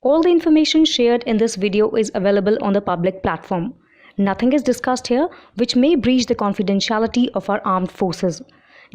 All the information shared in this video is available on the public platform. Nothing is discussed here which may breach the confidentiality of our armed forces.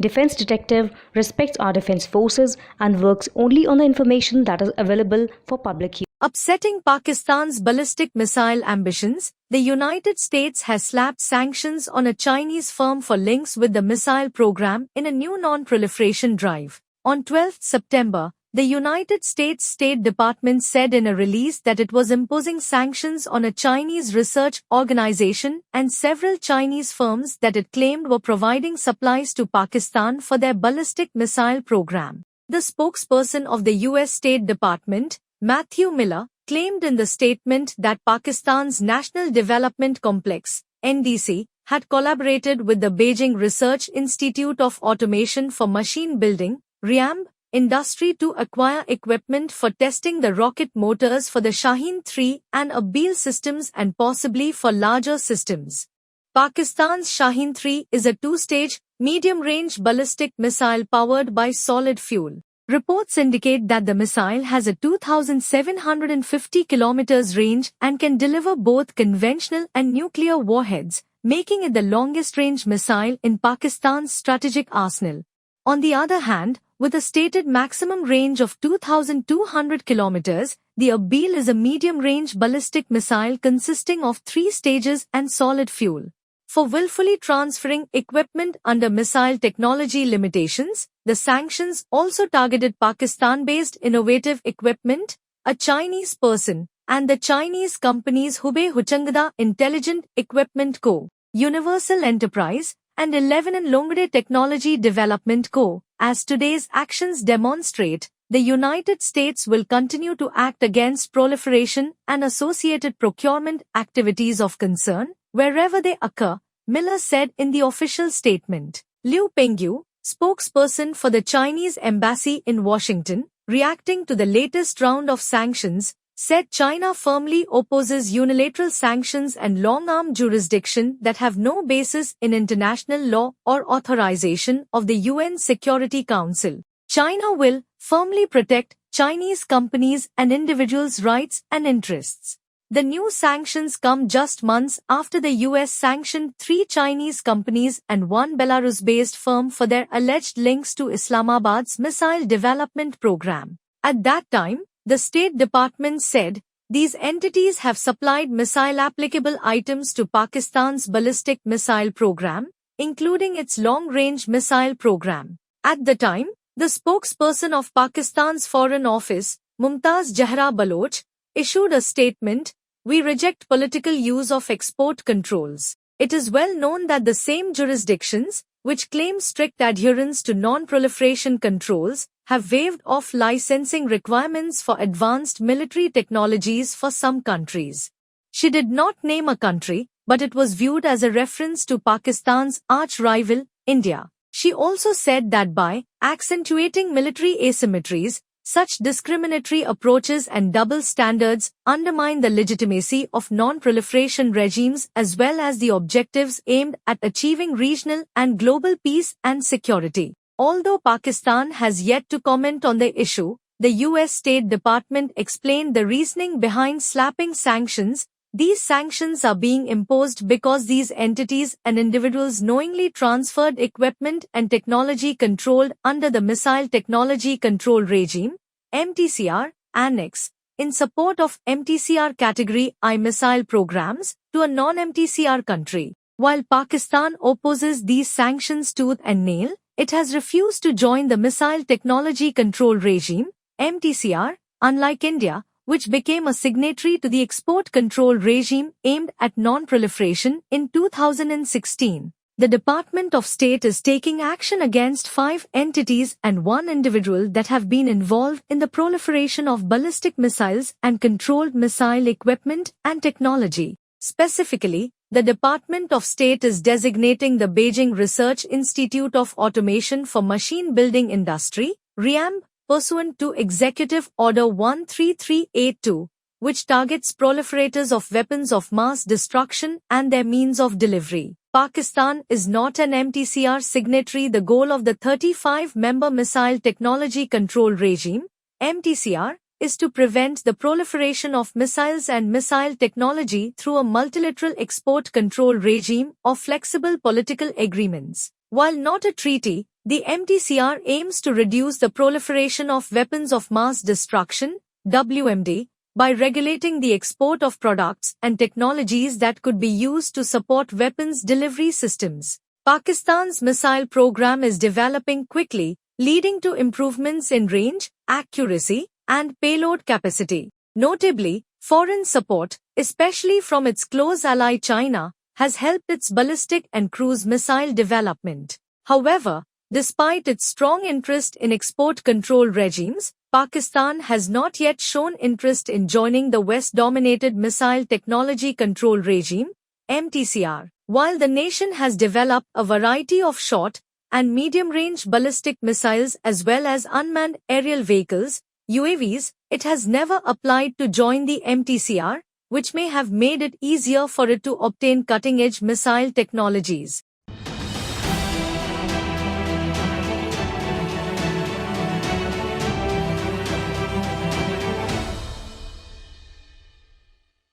Defense Detective respects our defense forces and works only on the information that is available for public use. Upsetting Pakistan's ballistic missile ambitions, the United States has slapped sanctions on a Chinese firm for links with the missile program in a new non-proliferation drive. On 12 September, the United States State Department said in a release that it was imposing sanctions on a Chinese research organization and several Chinese firms that it claimed were providing supplies to Pakistan for their ballistic missile program. The spokesperson of the U.S. State Department, Matthew Miller, claimed in the statement that Pakistan's National Development Complex, NDC, had collaborated with the Beijing Research Institute of Automation for Machine Building, RIAMB, industry to acquire equipment for testing the rocket motors for the Shaheen 3 and Abil systems and possibly for larger systems. Pakistan's Shaheen 3 is a two-stage, medium-range ballistic missile powered by solid fuel. Reports indicate that the missile has a 2,750 km range and can deliver both conventional and nuclear warheads, making it the longest-range missile in Pakistan's strategic arsenal. On the other hand, with a stated maximum range of 2,200 km, the Abil is a medium-range ballistic missile consisting of 3 stages and solid fuel. For willfully transferring equipment under missile technology limitations, the sanctions also targeted Pakistan-based innovative equipment, a Chinese person, and the Chinese companies Hubei Huchangda Intelligent Equipment Co., Universal Enterprise, and 11 and Longde Technology Development Co. As today's actions demonstrate, the United States will continue to act against proliferation and associated procurement activities of concern, wherever they occur, Miller said in the official statement. Liu Pengyu, spokesperson for the Chinese embassy in Washington, reacting to the latest round of sanctions, said China firmly opposes unilateral sanctions and long-arm jurisdiction that have no basis in international law or authorization of the UN Security Council. China will firmly protect Chinese companies and individuals' rights and interests. The new sanctions come just months after the US sanctioned 3 Chinese companies and 1 Belarus-based firm for their alleged links to Islamabad's missile development program. At that time, the State Department said, these entities have supplied missile-applicable items to Pakistan's ballistic missile program, including its long-range missile program. At the time, the spokesperson of Pakistan's Foreign Office, Mumtaz Jahra Baloch, issued a statement, "We reject political use of export controls. It is well known that the same jurisdictions, which claim strict adherence to non-proliferation controls, have waived off licensing requirements for advanced military technologies for some countries." She did not name a country, but it was viewed as a reference to Pakistan's arch-rival, India. She also said that by accentuating military asymmetries, such discriminatory approaches and double standards undermine the legitimacy of non-proliferation regimes as well as the objectives aimed at achieving regional and global peace and security. Although Pakistan has yet to comment on the issue, the U.S. State Department explained the reasoning behind slapping sanctions. These sanctions are being imposed because these entities and individuals knowingly transferred equipment and technology controlled under the Missile Technology Control Regime, MTCR, Annex, in support of MTCR Category I missile programs, to a non-MTCR country. While Pakistan opposes these sanctions tooth and nail, it has refused to join the Missile Technology Control Regime, MTCR, unlike India, which became a signatory to the Export Control Regime aimed at non-proliferation in 2016. The Department of State is taking action against 5 entities and 1 individual that have been involved in the proliferation of ballistic missiles and controlled missile equipment and technology. Specifically, the Department of State is designating the Beijing Research Institute of Automation for Machine Building Industry, RIAMB, pursuant to Executive Order 13382, which targets proliferators of weapons of mass destruction and their means of delivery. Pakistan is not an MTCR signatory. The goal of the 35-member Missile Technology Control Regime, MTCR, is to prevent the proliferation of missiles and missile technology through a multilateral export control regime or flexible political agreements. While not a treaty, the MTCR aims to reduce the proliferation of weapons of mass destruction, WMD, by regulating the export of products and technologies that could be used to support weapons delivery systems. Pakistan's missile program is developing quickly, leading to improvements in range, accuracy, and payload capacity. Notably, foreign support, especially from its close ally China, has helped its ballistic and cruise missile development. However, despite its strong interest in export control regimes, Pakistan has not yet shown interest in joining the West-dominated Missile Technology Control Regime, MTCR. While the nation has developed a variety of short and medium-range ballistic missiles as well as unmanned aerial vehicles, UAVs, it has never applied to join the MTCR, which may have made it easier for it to obtain cutting-edge missile technologies.